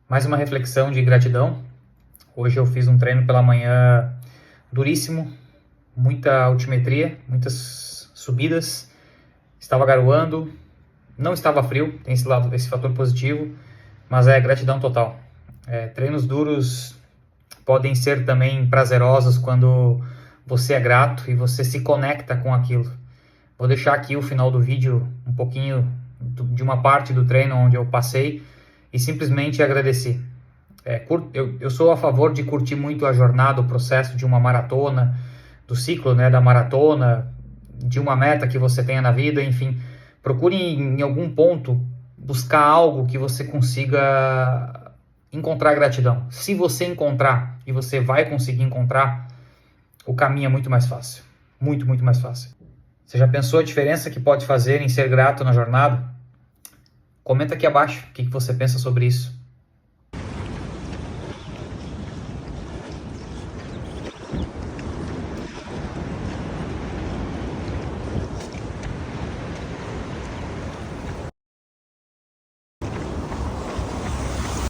Mais uma reflexão de gratidão. Hoje eu fiz um treino pela manhã duríssimo, muita altimetria, muitas subidas, estava garoando, não estava frio, tem esse fator positivo, mas é gratidão total. Treinos duros podem ser também prazerosos quando você é grato e você se conecta com aquilo. Vou deixar aqui o final do vídeo, um pouquinho de uma parte do treino onde eu passei e simplesmente agradeci. Eu sou a favor de curtir muito a jornada, o processo de uma maratona, do ciclo, né, da maratona, de uma meta que você tenha na vida, enfim. Procure em algum ponto buscar algo que você consiga encontrar gratidão. Se você encontrar, e você vai conseguir encontrar, o caminho é muito mais fácil. Muito, muito mais fácil. Você já pensou a diferença que pode fazer em ser grato na jornada? Comenta aqui abaixo o que você pensa sobre isso.